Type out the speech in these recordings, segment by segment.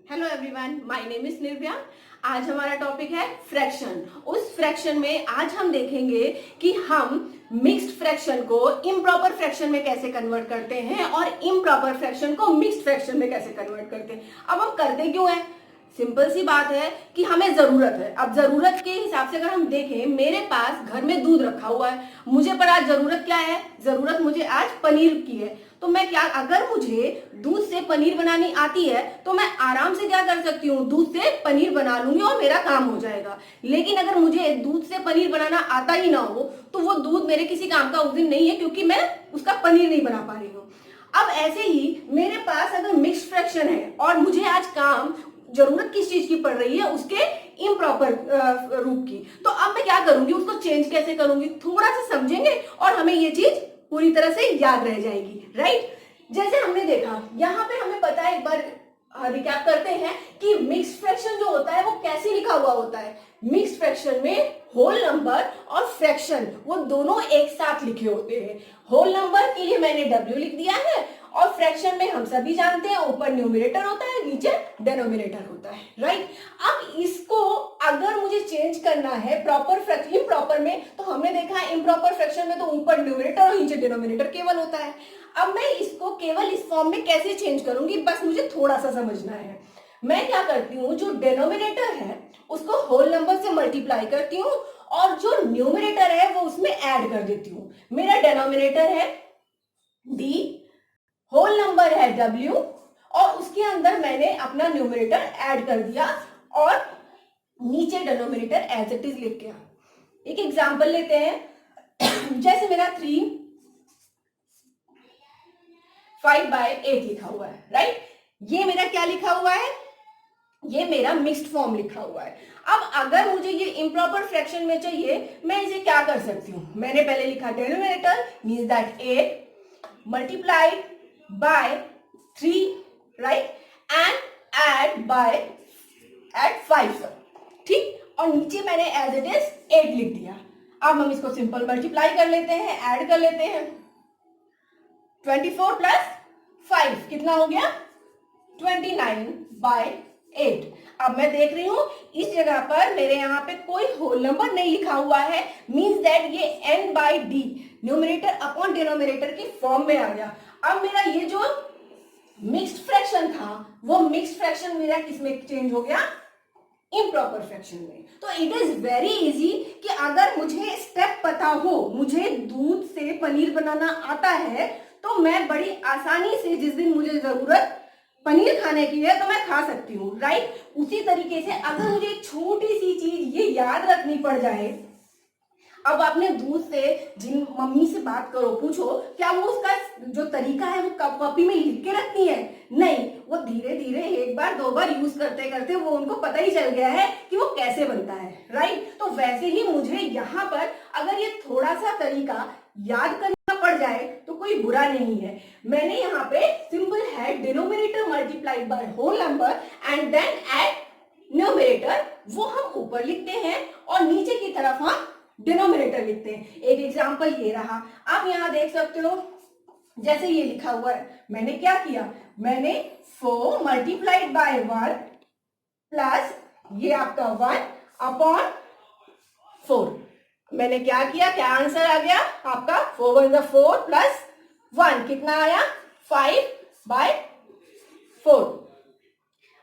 Hello everyone, my name is Nirbhaya. आज हमारा topic है फ्रैक्शन। उस फ्रैक्शन में आज हम देखेंगे कि हम मिक्स्ड फ्रैक्शन को इम्प्रॉपर फ्रैक्शन में कैसे कन्वर्ट करते हैं और इम्प्रॉपर फ्रैक्शन को मिक्स्ड फ्रैक्शन में कैसे कन्वर्ट करते हैं। अब हम करते क्यों हैं? सिंपल सी बात है कि हमें जरूरत है। अब जरूरत के हिसाब से अगर हम देखें, मेरे पास घर में दूध रखा हुआ है, मुझे पर आज जरूरत क्या है? जरूरत मुझे आज पनीर की है। तो मैं क्या, अगर मुझे दूध से पनीर बनानी आती है तो मैं आराम से क्या कर सकती हूँ, दूध से पनीर बना लूंगी और मेरा काम हो जाएगा। लेकिन अगर मुझे दूध से पनीर बनाना आता ही ना हो तो वो दूध मेरे किसी काम का उस दिन नहीं है, क्योंकि मैं उसका पनीर नहीं बना पा रही हूँ। अब ऐसे ही मेरे पास अगर मिक्स्ड फ्रैक्शन है और मुझे आज काम, जरूरत किस चीज की पड़ रही है, उसके इम्प्रॉपर रूप की, तो अब मैं क्या करूंगी, उसको चेंज कैसे करूंगी, थोड़ा सा समझेंगे और हमें ये चीज पूरी तरह से याद रह जाएगी। राइट? जैसे हमने देखा, यहाँ पे हमें पता है, एक बार रिकैप करते हैं कि मिक्स्ड फ्रैक्शन जो होता है वो कैसे लिखा हुआ होता है। मिक्स्ड फ्रैक्शन में होल नंबर और फ्रैक्शन वो दोनों एक साथ लिखे होते हैं। होल नंबर के लिए मैंने W लिख दिया है और फ्रैक्शन में हम सभी जानते हैं ऊपर न्यूमरेटर होता है, नीचे डिनोमिनेटर होता है। राइट? अब इसको अगर मुझे चेंज करना है प्रॉपर फ्रैक्शन इम्प्रॉपर में, तो हमने देखा है इम्प्रॉपर फ्रैक्शन में तो ऊपर न्यूमरेटर और नीचे डिनोमिनेटर केवल होता है। अब मैं इसको केवल इस फॉर्म में कैसे चेंज करूंगी, बस मुझे थोड़ा सा समझना है। मैं क्या करती हूँ, जो डिनोमिनेटर है उसको होल नंबर से मल्टीप्लाई करती हूँ और जो न्यूमरेटर है वो उसमें ऐड कर देती हूँ। मेरा डिनोमिनेटर है D, होल नंबर है W और उसके अंदर मैंने अपना न्यूमरेटर ऐड कर दिया और नीचे डिनोमिनेटर एज इट इज लिख दिया। एक एग्जांपल लेते हैं। जैसे मेरा 3 5/8 लिखा हुआ है। राइट? ये मेरा क्या लिखा हुआ है? ये मेरा मिक्स्ड फॉर्म लिखा हुआ है। अब अगर मुझे ये इम्प्रॉपर फ्रैक्शन में चाहिए, मैं इसे क्या कर सकती हूँ, मैंने पहले लिखा denominator means that 8 multiplied by 3, right, and add 5। ठीक? और नीचे मैंने एज इट इज 8 लिख दिया। अब हम इसको सिंपल मल्टीप्लाई कर लेते हैं, ऐड कर लेते हैं। 24 प्लस 5 कितना हो गया? 29/8। अब मैं देख रही हूं इस जगह पर मेरे यहाँ पे कोई होल नंबर नहीं लिखा हुआ है, मींस दैट ये n/d न्यूमरेटर अपॉन डिनोमिनेटर की फॉर्म में आ गया। अब मेरा ये जो मिक्स्ड फ्रैक्शन था वो मिक्स्ड फ्रैक्शन मेरा किसमें चेंज हो गया? इम्प्रॉपर फ्रैक्शन में। तो इट इज वेरी इजी कि अगर मुझे स्टेप पता हो, मुझे दूध से पनीर बनाना आता है, तो मैं बड़ी आसानी से जिस दिन मुझे जरूरत पनीर खाने की है तो मैं खा सकती हूँ। राइट? उसी तरीके से अगर मुझे एक छोटी सी चीज ये याद रखनी पड़ जाए, अब आपने दूध से जिन मम्मी से बात करो, पूछो क्या वो उसका जो तरीका है वो कॉपी में लिख के रखती है? नहीं, वो धीरे धीरे एक बार दो बार यूज करते करते वो उनको पता ही चल गया है कि वो कैसे बनता है। राइट? तो वैसे ही मुझे यहाँ पर अगर ये थोड़ा सा तरीका याद करना पड़ जाए तो कोई बुरा नहीं है। मैंने यहाँ पे सिंपल है denominator multiplied by whole number and then add numerator, वो हम ऊपर लिखते हैं और नीचे की तरफ हम डिनोमिनेटर लिखते हैं। एक एग्जांपल ये रहा, आप यहाँ देख सकते हो, जैसे ये लिखा हुआ है, मैंने क्या किया, मैंने 4 मल्टीप्लाइड बाय 1 प्लस ये आपका 1 अपॉन 4। मैंने क्या किया, क्या आंसर आ गया आपका? 4 1 4 प्लस 1 कितना आया? 5/4।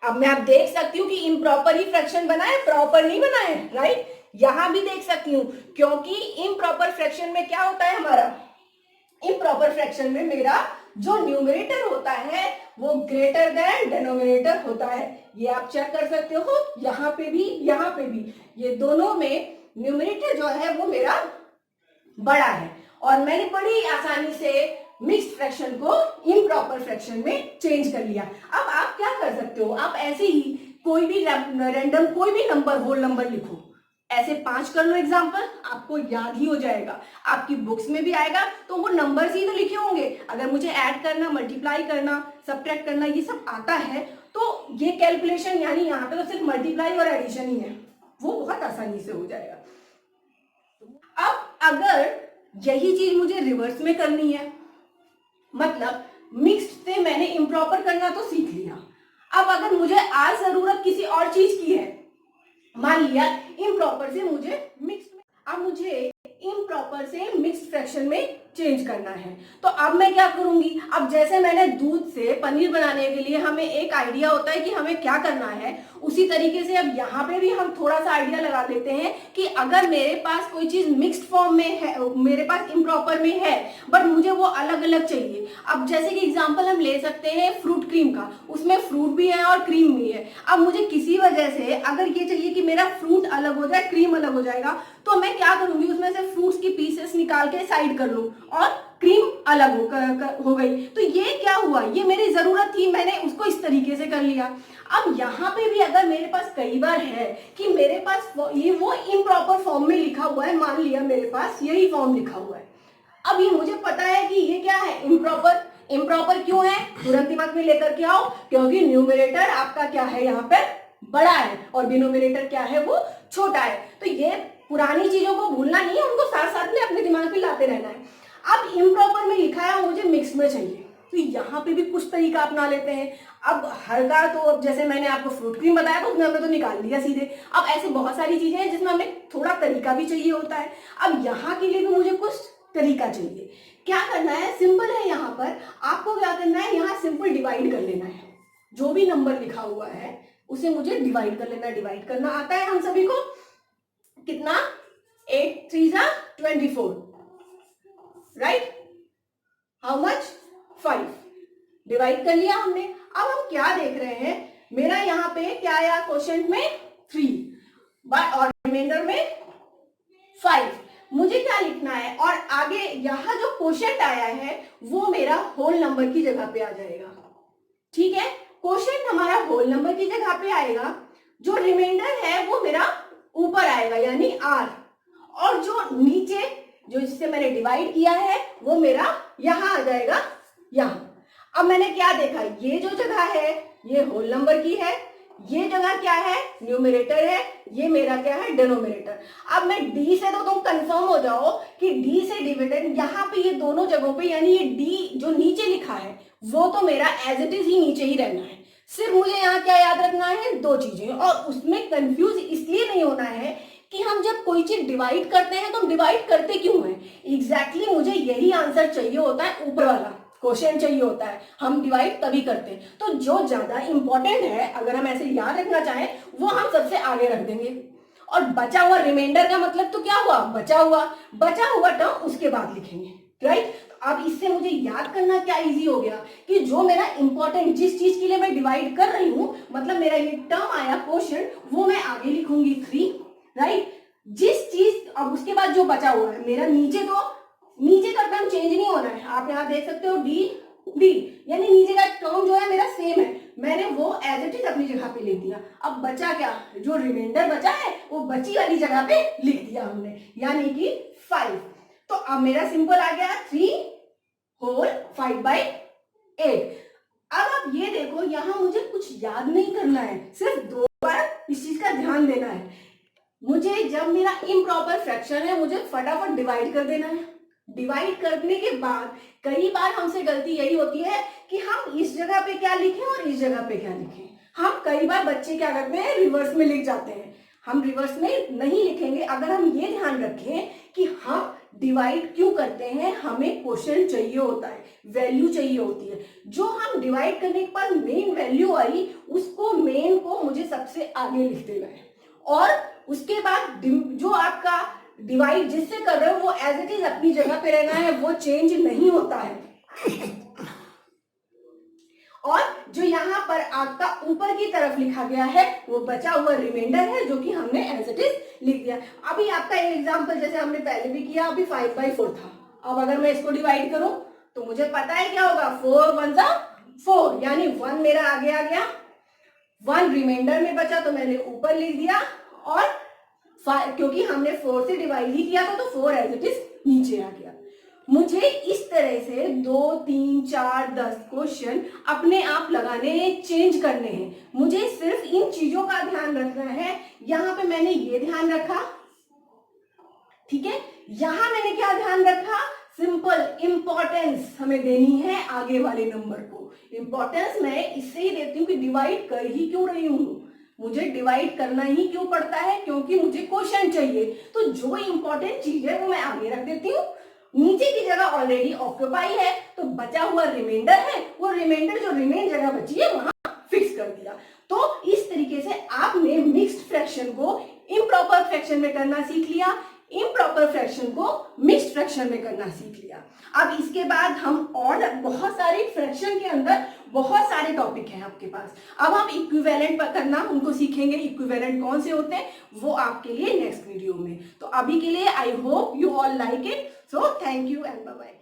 अब मैं आप देख सकती हूँ कि इम्प्रॉपर ही फ्रैक्शन बना है, प्रॉपर नहीं बना है। राइट? यहां भी देख सकती हूँ, क्योंकि इम्प्रॉपर फ्रैक्शन में क्या होता है हमारा, इम्प्रॉपर फ्रैक्शन में मेरा जो न्यूमरेटर होता है वो ग्रेटर देन डिनोमिनेटर होता है। ये आप चेक कर सकते हो, यहाँ पे भी यहाँ पे भी, ये दोनों में न्यूमरेटर जो है वो मेरा बड़ा है और मैंने बड़ी आसानी से मिक्स्ड फ्रैक्शन को इम्प्रॉपर फ्रैक्शन में चेंज कर लिया। अब आप क्या कर सकते हो, आप ऐसे ही कोई भी रैंडम कोई भी नंबर, होल नंबर लिखो, ऐसे 5 कर लो एग्जाम्पल, आपको याद ही हो जाएगा, आपकी बुक्स में भी आएगा। तो वो नंबर्स ही तो लिखे होंगे। अगर मुझे ऐड करना, मल्टीप्लाई करना, सब्ट्रैक्ट करना ये सब आता है तो ये कैलकुलेशन, यानी यहाँ पे तो सिर्फ मल्टीप्लाई और एडिशन ही है, वो बहुत आसानी से हो जाएगा। अब अगर यही चीज मुझे रिवर्स में करनी है, मतलब मिक्स्ड से मैंने इम्प्रॉपर करना तो सीख लिया, अब अगर मुझे आज जरूरत किसी और चीज की है, मान लिया इम्प्रॉपर से मुझे मिक्स्ड, अब मुझे इम्प्रॉपर से मिक्स्ड फ्रैक्शन में चेंज करना है, तो अब मैं क्या करूंगी, अब जैसे मैंने दूध से पनीर बनाने के लिए हमें एक आइडिया होता है कि हमें क्या करना है, उसी तरीके से अब यहाँ पे भी हम थोड़ा सा आइडिया लगा लेते हैं कि अगर मेरे पास कोई चीज मिक्स्ड फॉर्म में है, मेरे पास इम्प्रॉपर में है, बट मुझे वो अलग अलग चाहिए। अब जैसे कि एग्जांपल हम ले सकते हैं फ्रूट क्रीम का, उसमें फ्रूट भी है और क्रीम भी है। अब मुझे किसी वजह से अगर ये चाहिए कि मेरा फ्रूट अलग हो जाए, क्रीम अलग हो जाएगा, तो मैं क्या करूंगी, उसमें से फ्रूट्स की पीसेस निकाल के साइड कर लूं और क्रीम अलग हो गई। तो ये क्या हुआ, ये मेरी जरूरत थी, मैंने उसको इस तरीके से कर लिया। अब यहाँ पे भी अगर मेरे पास कई बार है कि मेरे पास ये वो इम्प्रॉपर फॉर्म में लिखा हुआ है, मान लिया मेरे पास यही फॉर्म लिखा हुआ है, अब ये मुझे पता है कि ये क्या है, इम्प्रॉपर। इम्प्रॉपर क्यों है, तुरंत दिमाग में लेकर के आओ, क्योंकि न्यूमरेटर आपका क्या है यहाँ पे बड़ा है और डिनोमिनेटर क्या है वो छोटा है। तो ये पुरानी चीजों को भूलना नहीं है, उनको साथ साथ में अपने दिमाग में लाते रहना है। अब इम्प्रॉपर में लिखा है मुझे मिक्स में चाहिए, तो यहाँ पे भी कुछ तरीका अपना लेते हैं। अब हर बार तो अब जैसे मैंने आपको फ्रूट क्रीम बताया तो उसमें हमने तो निकाल दिया सीधे। अब ऐसी बहुत सारी चीजें हैं जिसमें हमें थोड़ा तरीका भी चाहिए होता है। अब यहाँ के लिए भी मुझे कुछ तरीका चाहिए। क्या करना है, सिंपल है, यहाँ पर आपको क्या करना है, यहाँ सिंपल डिवाइड कर लेना है। जो भी नंबर लिखा हुआ है उसे मुझे डिवाइड कर लेना है। डिवाइड करना आता है हम सभी को, कितना, 8 3 24, राइट, हाउ मच, 5। डिवाइड कर लिया हमने। अब हम क्या देख रहे हैं, मेरा यहाँ पे क्या आया क्वोशंट में 3 और रिमाइंडर में 5। मुझे क्या लिखना है, और आगे यहाँ जो क्वोशंट आया है वो मेरा होल नंबर की जगह पे आ जाएगा। ठीक है, क्वोशंट हमारा होल नंबर की जगह पे आएगा, जो रिमाइंडर है वो मेरा ऊपर आएगा यानी r, और जो नीचे जो जिससे मैंने डिवाइड किया है वो मेरा यहाँ आ जाएगा, यहाँ। अब मैंने क्या देखा, ये जो जगह है ये होल नंबर की है, ये जगह क्या है, न्यूमरेटर है, ये मेरा क्या है, डिनोमिनेटर। अब मैं d से तो तुम कंफर्म हो जाओ कि d से डिविडेंड यहाँ पे ये दोनों जगहों पे, यानी ये d जो नीचे लिखा है वो तो मेरा एज इट इज ही नीचे ही रहना है। सिर्फ मुझे यहाँ क्या याद रखना है, 2 चीजें, और उसमें कंफ्यूज इसलिए नहीं होना है कि हम जब कोई चीज डिवाइड करते हैं तो हम डिवाइड करते क्यों हैं। एग्जैक्टली मुझे यही आंसर चाहिए होता है, ऊपर वाला क्वेश्चन चाहिए होता है, हम डिवाइड तभी करते हैं। तो जो ज्यादा इंपॉर्टेंट है अगर हम ऐसे याद रखना चाहें वो हम सबसे आगे रख देंगे, और बचा हुआ रिमाइंडर का मतलब तो क्या हुआ, बचा हुआ टर्म उसके बाद लिखेंगे, राइट। अब इससे मुझे याद करना क्या इजी हो गया कि जो मेरा इंपॉर्टेंट, जिस चीज के लिए मैं डिवाइड कर रही हूं, मतलब मेरा ये टर्म आया क्वोशंट, वो मैं आगे लिखूंगी 3, राइट। जिस चीज, अब उसके बाद जो बचा हुआ है मेरा नीचे का टर्म चेंज नहीं होना है। आप यहाँ देख सकते हो डी, यानी नीचे का टर्म जो है मेरा सेम है, मैंने वो एज इट इज अपनी जगह पे लिख दिया। अब बचा क्या, जो रिमाइंडर बचा है वो बची वाली जगह पे लिख दिया हमने, यानी कि 5। तो अब मेरा सिंपल आ गया 3 होल 5/8। अब आप ये देखो, यहाँ मुझे कुछ याद नहीं करना है, सिर्फ 2 बार इस चीज का ध्यान देना है। मुझे जब मेरा इम्प्रॉपर फ्रैक्शन है मुझे फटाफट डिवाइड कर देना है। डिवाइड करने के बाद कई बार हमसे गलती यही होती है कि हम इस जगह पे क्या लिखें और इस जगह पे क्या लिखें। हम कई बार बच्चे क्या करते हैं, रिवर्स में लिख जाते हैं। हम रिवर्स में नहीं लिखेंगे। अगर हम ये ध्यान रखें कि हम डिवाइड क्यों करते हैं, हमें क्वेश्चन चाहिए होता है, वैल्यू चाहिए होती है। जो हम डिवाइड करने के बाद मेन वैल्यू आई, उसको मेन को मुझे सबसे आगे लिख देना है, और उसके बाद जो आपका डिवाइड जिससे कर रहे हो वो एज इट इज अपनी जगह पे रहना है, वो चेंज नहीं होता है। और जो यहाँ पर आपका ऊपर की तरफ लिखा गया है वो बचा हुआ रिमाइंडर है, जो कि हमने एज इट इज लिख दिया। अभी आपका एक एग्जांपल जैसे हमने पहले भी किया, अभी 5/4 था। अब अगर मैं इसको डिवाइड करूं तो मुझे पता है क्या होगा, 4 1 4, यानी 1 मेरा आगे आ गया, 1 रिमाइंडर में बचा तो मैंने ऊपर लिख दिया, और क्योंकि हमने 4 से डिवाइड ही किया था तो 4 एज इट इज नीचे आ गया। मुझे इस तरह से 2 3 4 10 क्वेश्चन अपने आप लगाने, चेंज करने हैं। मुझे सिर्फ इन चीजों का ध्यान रखना है। यहाँ पे मैंने ये ध्यान रखा, ठीक है। यहाँ मैंने क्या ध्यान रखा, सिंपल इंपॉर्टेंस हमें देनी है आगे वाले नंबर को। को। इंपॉर्टेंस मैं इससे ही देती हूँ कि डिवाइड कर ही क्यों रही हूँ, मुझे डिवाइड करना ही क्यों पड़ता है, क्योंकि मुझे क्वेश्चन चाहिए। तो जो इंपॉर्टेंट चीज है वो मैं आगे रख देती हूँ, नीचे की जगह ऑलरेडी ऑक्यूपाई है, तो बचा हुआ रिमाइंडर है, वो रिमाइंडर जो रिमेन जगह बची है वहां फिक्स कर दिया। तो इस तरीके से आपने मिक्स्ड फ्रैक्शन को इम्प्रॉपर फ्रैक्शन में करना सीख लिया, इम्प्रॉपर फ्रैक्शन को मिक्स्ड फ्रैक्शन में करना सीख लिया। अब इसके बाद हम और बहुत सारे फ्रैक्शन के अंदर बहुत सारे टॉपिक हैं आपके पास। अब हम इक्विवेलेंट करना उनको सीखेंगे, इक्विवेलेंट कौन से होते हैं वो आपके लिए नेक्स्ट वीडियो में। तो अभी के लिए I hope you all like it, so thank you and bye bye.